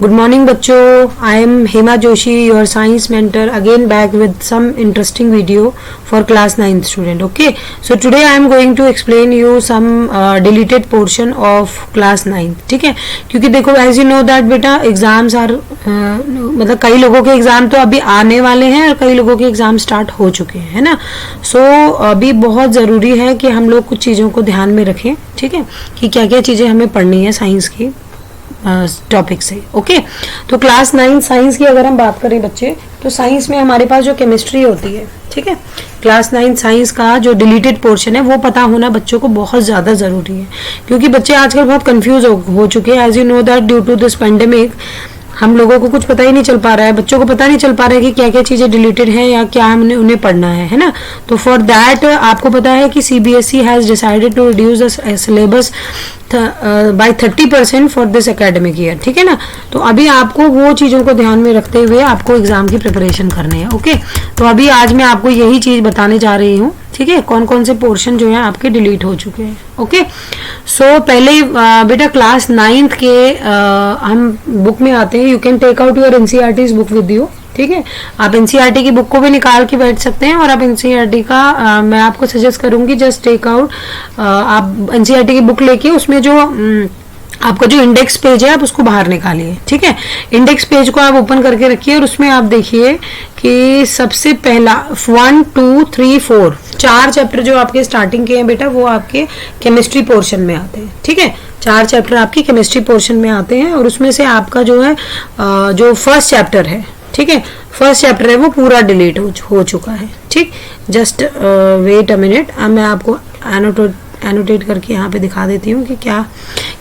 Good morning बच्चों, I am Hema Joshi, your science mentor, again back with some interesting video for class 9th student. Okay, so today I am going to explain you some deleted portion of class 9th. ठीक है, क्योंकि देखो as you know that बेटा exams are मतलब कई लोगों के exam तो अभी आने वाले हैं और कई लोगों के एग्जाम स्टार्ट हो चुके हैं, है ना. सो अभी बहुत ज़रूरी है कि हम लोग कुछ चीज़ों को ध्यान में रखें. ठीक है, कि क्या क्या चीज़ें हमें पढ़नी है साइंस की टॉपिक से. ओके, तो क्लास 9 साइंस की अगर हम बात करें बच्चे, तो साइंस में हमारे पास जो केमिस्ट्री होती है, ठीक है, क्लास 9 साइंस का जो डिलीटेड पोर्शन है वो पता होना बच्चों को बहुत ज़्यादा ज़रूरी है. क्योंकि बच्चे आजकल बहुत कंफ्यूज हो चुके हैं. As you know that due to this pandemic हम लोगों को कुछ पता ही नहीं चल पा रहा है, बच्चों को पता नहीं चल पा रहा है कि क्या क्या चीज़ें डिलीटेड हैं या क्या हमने उन्हें पढ़ना है ना. तो फॉर दैट आपको पता है कि CBSE has decided to reduce the syllabus by 30% for this academic year. ठीक है ना. तो अभी आपको वो चीज़ों को ध्यान में रखते हुए आपको एग्जाम की प्रिपरेशन करनी है. ओके, तो अभी आज मैं आपको यही चीज़ बताने जा रही हूँ. ठीक है, कौन कौन से पोर्शन जो है आपके डिलीट हो चुके हैं. ओके, सो पहले बेटा क्लास 9th के हम बुक में आते हैं. You can take out your NCERT's book with you. ठीक है, आप NCERT की बुक को भी निकाल के बैठ सकते हैं और आप NCERT का मैं आपको सजेस्ट करूंगी जस्ट टेक आउट आप NCERT की बुक लेके उसमें जो आपका जो इंडेक्स पेज है आप उसको बाहर निकालिए. ठीक है, इंडेक्स पेज को आप ओपन करके रखिए और उसमें आप देखिए कि सबसे पहला 1, 2, 3, 4 4 चैप्टर जो आपके स्टार्टिंग के हैं बेटा वो आपके केमिस्ट्री पोर्शन में आते हैं. ठीक है, 4 चैप्टर आपके केमिस्ट्री पोर्शन में आते हैं और उसमें से आपका जो है जो फर्स्ट चैप्टर है, ठीक है, फर्स्ट चैप्टर है वो पूरा डिलीट हो चुका है. ठीक, जस्ट वेट अ मिनट, अब मैं आपको एनोटेट करके यहाँ पे दिखा देती हूँ कि क्या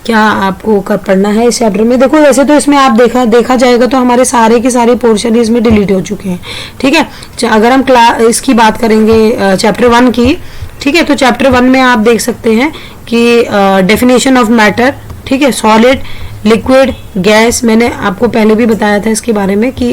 क्या आपको पढ़ना है इस चैप्टर में. देखो वैसे तो इसमें आप देखा जाएगा तो हमारे सारे के सारे पोर्शन इसमें डिलीट हो चुके हैं. ठीक है, अगर हम इसकी बात करेंगे चैप्टर 1 की, ठीक है, तो चैप्टर 1 में आप देख सकते हैं कि डेफिनेशन ऑफ मैटर, ठीक है, सॉलिड, लिक्विड, गैस. मैंने आपको पहले भी बताया था इसके बारे में कि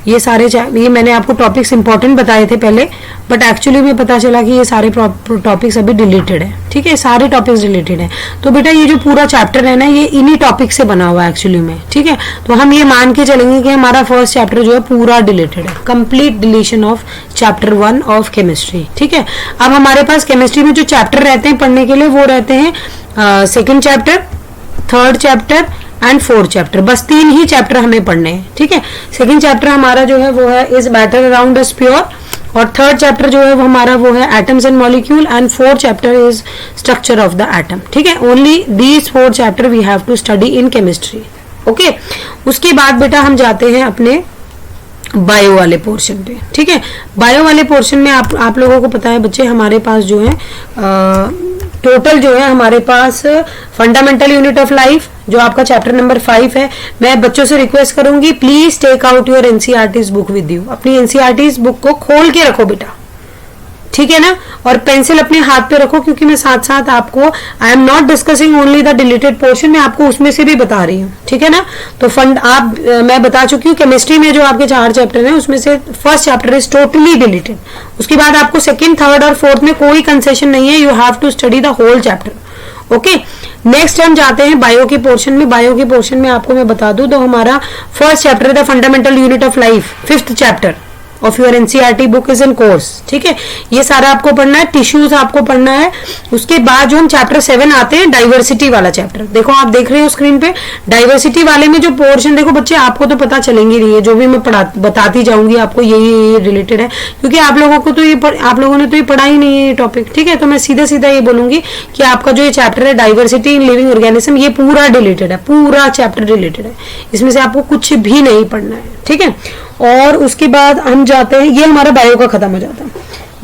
ये मैंने आपको टॉपिक्स इंपॉर्टेंट बताए थे पहले, बट एक्चुअली में पता चला कि ये सारे टॉपिक्स अभी डिलीटेड है. ठीक है, सारे टॉपिक्स डिलीटेड हैं. तो बेटा ये जो पूरा चैप्टर है ना ये इन्हीं टॉपिक से बना हुआ है एक्चुअली में. ठीक है, तो हम ये मान के चलेंगे कि हमारा फर्स्ट चैप्टर जो है पूरा डिलीटेड है. Complete deletion of chapter 1 of chemistry. ठीक है, अब हमारे पास केमिस्ट्री में जो चैप्टर रहते हैं पढ़ने के लिए वो रहते हैं second chapter, third chapter and fourth chapter. बस 3 ही चैप्टर हमें पढ़ने हैं. ठीक है, सेकंड चैप्टर हमारा जो है वो है is matter around us pure और थर्ड चैप्टर जो है वो हमारा वो है atoms and molecule and fourth chapter is structure of the atom. ठीक है, only these 4 chapter we have to study in chemistry. Okay, उसके बाद बेटा हम जाते हैं अपने बायो वाले पोर्शन पे. ठीक है, बायो वाले पोर्शन में आप लोगों को पता है बच्चे हमारे पास जो है टोटल जो है हमारे पास फंडामेंटल यूनिट ऑफ लाइफ जो आपका चैप्टर नंबर 5 है. मैं बच्चों से रिक्वेस्ट करूंगी please take out your NCERT's book with you. अपनी NCERT's बुक को खोल के रखो बेटा. ठीक है ना, और पेंसिल अपने हाथ पे रखो क्योंकि मैं साथ साथ आपको I am not discussing only the deleted portion, मैं आपको उसमें से भी बता रही हूँ. ठीक है ना, तो मैं बता चुकी हूँ केमिस्ट्री में जो आपके 4 चैप्टर हैं उसमें से first chapter is totally deleted. उसके बाद आपको सेकंड, थर्ड और फोर्थ में कोई कंसेशन नहीं है. You have to study the whole chapter. Okay, next हम जाते हैं बायो के पोर्शन में. बायो के पोर्शन में आपको मैं बता दूं तो हमारा फर्स्ट चैप्टर है the fundamental unit of life. 5th chapter of your NCERT book is in course. ठीक है, ये सारा आपको पढ़ना है. टिश्यूज आपको पढ़ना है. उसके बाद जो हम चैप्टर 7 आते हैं डाइवर्सिटी वाला चैप्टर. देखो आप देख रहे हो स्क्रीन पे डाइवर्सिटी वाले में जो पोर्शन, देखो बच्चे आपको तो पता चलेंगे नहीं है, जो भी मैं बताती जाऊंगी आपको ये रिलेटेड है क्योंकि आप लोगों ने तो ये पढ़ा ही नहीं है ये टॉपिक. ठीक है, तो मैं सीधा सीधा ये बोलूंगी कि आपका जो ये चैप्टर है डाइवर्सिटी इन लिविंग ऑर्गेनिज्म ये पूरा डिलीटेड है. पूरा चैप्टर डिलीटेड है, इसमें से आपको कुछ भी नहीं पढ़ना है. ठीक है, और उसके बाद हम जाते हैं, ये हमारा बायो का खत्म हो जाता है.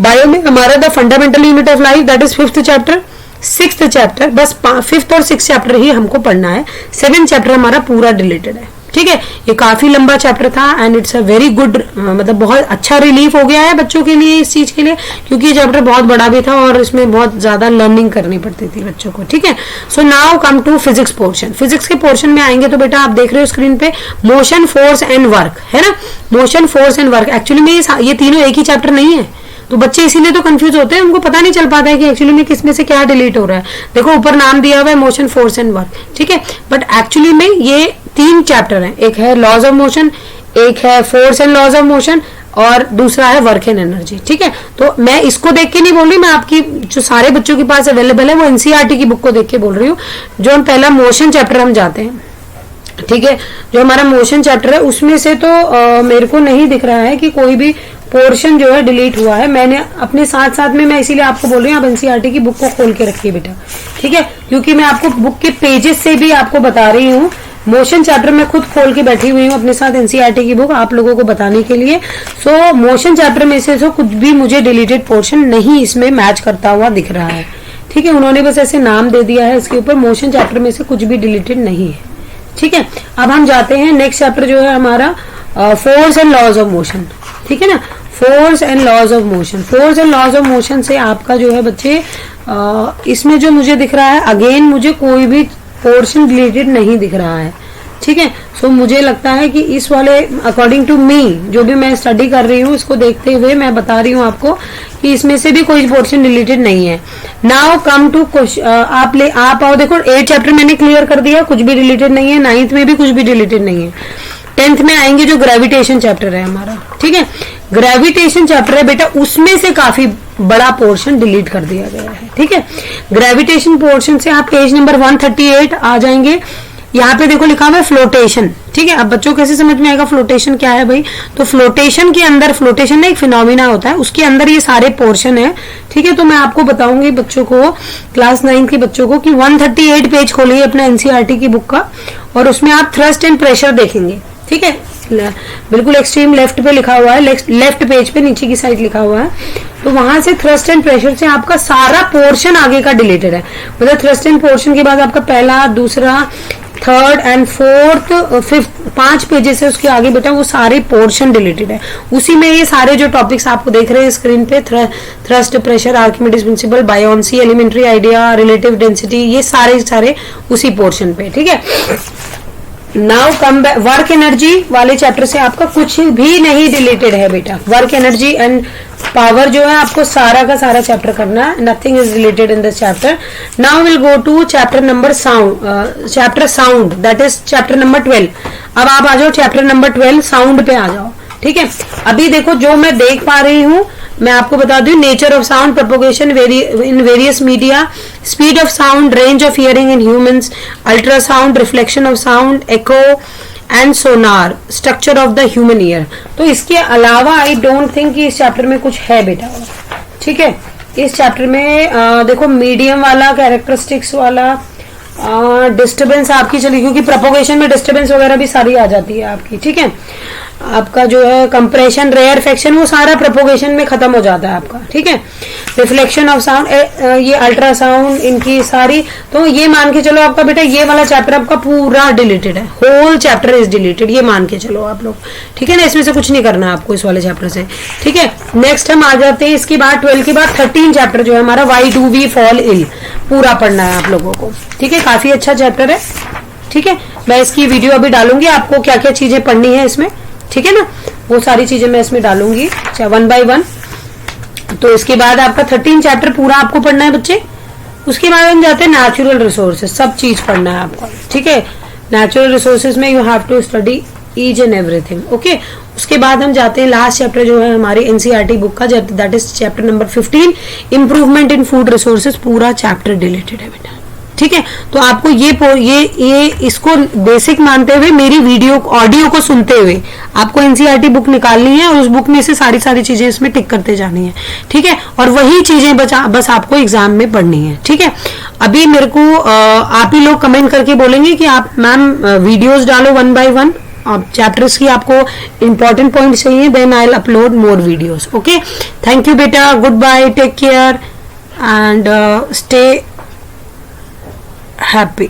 बायो में हमारा the fundamental unit of life that is 5th chapter, 6th chapter, बस 5th और 6th चैप्टर ही हमको पढ़ना है. 7th चैप्टर हमारा पूरा डिलीटेड है. ठीक है, ये काफी लंबा चैप्टर था and it's a very good, मतलब बहुत अच्छा रिलीफ हो गया है बच्चों के लिए इस चीज के लिए क्योंकि ये चैप्टर बहुत बड़ा भी था और इसमें बहुत ज्यादा लर्निंग करनी पड़ती थी बच्चों को. ठीक है, so now come to physics portion. Physics के पोर्शन में आएंगे तो बेटा आप देख रहे हो स्क्रीन पे मोशन, फोर्स एंड वर्क, है ना. Motion, force and work actually में ये तीनों एक ही चैप्टर नहीं है. तो बच्चे इसीलिए तो कंफ्यूज होते हैं, उनको पता नहीं चल पाता है कि एक्चुअली में किसमें से क्या डिलीट हो रहा है. देखो ऊपर नाम दिया हुआ है मोशन, फोर्स एंड वर्क. ठीक है, बट एक्चुअली में ये तीन चैप्टर हैं, एक है लॉज ऑफ मोशन, एक है force and laws of motion, और दूसरा है वर्क एंड एनर्जी। ठीक है, तो मैं इसको देख के नहीं बोल रही, मैं आपकी जो सारे बच्चों के पास अवेलेबल है वो एनसीईआरटी की बुक को देख के बोल रही हूँ। जो हम पहला मोशन चैप्टर हम जाते हैं, ठीक है, जो हमारा मोशन चैप्टर है उसमें से तो मेरे को नहीं दिख रहा है कि कोई भी पोर्शन जो है डिलीट हुआ है। मैंने अपने साथ साथ में, मैं इसीलिए आपको बोल रही हूँ आप एनसीईआरटी की बुक को खोल के रखिए बेटा, ठीक है, क्योंकि मैं आपको बुक के पेजेस से भी आपको बता रही हूँ। मोशन चैप्टर में खुद खोल के बैठी हुई हूँ अपने साथ एनसीईआरटी की बुक आप लोगों को बताने के लिए। सो मोशन चैप्टर में से कुछ भी मुझे डिलीटेड पोर्शन नहीं इसमें मैच करता हुआ दिख रहा है। ठीक है, उन्होंने बस ऐसे नाम दे दिया है इसके ऊपर, मोशन चैप्टर में से कुछ भी डिलीटेड नहीं है। ठीक है, अब हम जाते हैं नेक्स्ट चैप्टर जो है हमारा force and laws of motion. ठीक है ना, force and laws of motion. Force and laws of motion से आपका जो है बच्चे इसमें जो मुझे दिख रहा है, अगेन मुझे कोई भी पोर्शन रिलेटेड नहीं दिख रहा है। ठीक है, सो मुझे लगता है कि इस वाले अकॉर्डिंग टू मी जो भी मैं स्टडी कर रही हूँ इसको देखते हुए मैं बता रही हूँ आपको कि इसमें से भी कोई पोर्शन रिलेटेड नहीं है। नाउ कम टू क्वेश्चन, आप आओ देखो 8 चैप्टर मैंने क्लियर कर दिया, कुछ भी रिलेटेड नहीं है। 9th में भी कुछ भी रिलेटेड नहीं है। 10th में आएंगे जो ग्रेविटेशन चैप्टर है हमारा। ठीक है, ग्रेविटेशन चैप्टर है बेटा, उसमें से काफी बड़ा पोर्शन डिलीट कर दिया गया है। ठीक है, ग्रेविटेशन पोर्शन से आप पेज नंबर 138 आ जाएंगे। यहाँ पे देखो लिखा हुआ है फ्लोटेशन। ठीक है, अब बच्चों कैसे समझ में आएगा फ्लोटेशन क्या है भाई? तो फ्लोटेशन के अंदर, फ्लोटेशन ना एक फिनोमिना होता है, उसके अंदर ये सारे पोर्शन है। ठीक है, तो मैं आपको बताऊंगी बच्चों को, क्लास 9 के बच्चों को, कि 138 पेज खोलिए अपना एनसीईआरटी की बुक का और उसमें आप थ्रस्ट एंड प्रेशर देखेंगे। ठीक है, बिल्कुल एक्सट्रीम लेफ्ट पे लिखा हुआ है, लेफ्ट पेज पे नीचे की साइड लिखा हुआ है। तो वहां से थ्रस्ट एंड प्रेशर से आपका सारा पोर्शन आगे का डिलीटेड है। मतलब थ्रस्ट एंड पोर्शन के बाद आपका पहला, दूसरा, third and fourth, fifth, 5 pages है उसके आगे बेटा, वो सारे पोर्शन डिलीटेड है। उसी में ये सारे जो टॉपिक्स आपको देख रहे हैं स्क्रीन पे, thrust, pressure, Archimedes principle, buoyancy, elementary idea, relative density, ये सारे उसी पोर्शन पे। ठीक है, now come back, work energy वाले चैप्टर से आपका कुछ भी नहीं रिलेटेड है बेटा। वर्क एनर्जी एंड पावर जो है आपको सारा का सारा चैप्टर करना है, nothing is related in this chapter. Now will go to chapter number sound, that is chapter number 12। अब आप आ जाओ चैप्टर नंबर 12 साउंड पे आ जाओ। ठीक है, अभी देखो जो मैं देख पा रही हूँ मैं आपको बता दूं, nature of sound, propagation in various media, speed of sound, range of hearing in humans, ultrasound, reflection of sound, echo and Sonar, structure of the human ear. तो इसके अलावा आई डोंट थिंक कि इस चैप्टर में कुछ है बेटा। ठीक है, इस चैप्टर में देखो मीडियम वाला, कैरेक्टरिस्टिक्स वाला, डिस्टर्बेंस आपकी चली, क्योंकि प्रोपोगेशन में डिस्टर्बेंस वगैरह भी सारी आ जाती है आपकी। ठीक है, आपका जो है कंप्रेशन, रेयरफेक्शन, वो सारा प्रोपोगेशन में खत्म हो जाता है आपका। ठीक है, रिफ्लेक्शन ऑफ साउंड, ये अल्ट्रासाउंड, इनकी सारी, तो ये मान के चलो आपका बेटा ये वाला चैप्टर आपका पूरा डिलीटेड है, होल चैप्टर इज डिलीटेड, ये मान के चलो आप लोग। ठीक है ना, इसमें से कुछ नहीं करना है आपको इस वाले चैप्टर से। ठीक है, नेक्स्ट हम आ जाते हैं इसके बाद 12 के बाद 13 चैप्टर जो है हमारा, why do we fall ill, पूरा पढ़ना है आप लोगों को। ठीक है, काफी अच्छा चैप्टर है। ठीक है, मैं इसकी वीडियो अभी डालूंगी आपको क्या क्या चीजें पढ़नी है इसमें। ठीक है ना, वो सारी चीजें मैं इसमें डालूंगी 1 by 1। तो इसके बाद आपका 13 चैप्टर पूरा आपको पढ़ना है बच्चे। उसके बाद हम जाते हैं नेचुरल रिसोर्सेज, सब चीज पढ़ना है आपको। ठीक है, नेचुरल रिसोर्सेज में you have to study each and everything. Okay, उसके बाद हम जाते हैं लास्ट चैप्टर जो है हमारी एनसीईआरटी बुक का, that is chapter number 15, improvement in food resources. पूरा चैप्टर डिलीटेड है बेटा। ठीक है, तो आपको ये इसको बेसिक मानते हुए मेरी वीडियो ऑडियो को सुनते हुए आपको एनसीईआरटी बुक निकालनी है और उस बुक में से सारी चीजें इसमें टिक करते जानी है। ठीक है, और वही चीजें बस आपको एग्जाम में पढ़नी है। ठीक है, अभी मेरे को आप ही लोग कमेंट करके बोलेंगे कि आप मैम वीडियोस डालो 1 by 1, चैप्टर्स की आपको इंपॉर्टेंट पॉइंट चाहिए, then I will upload more videos. Okay, thank you बेटा, good bye, take care and stay happy.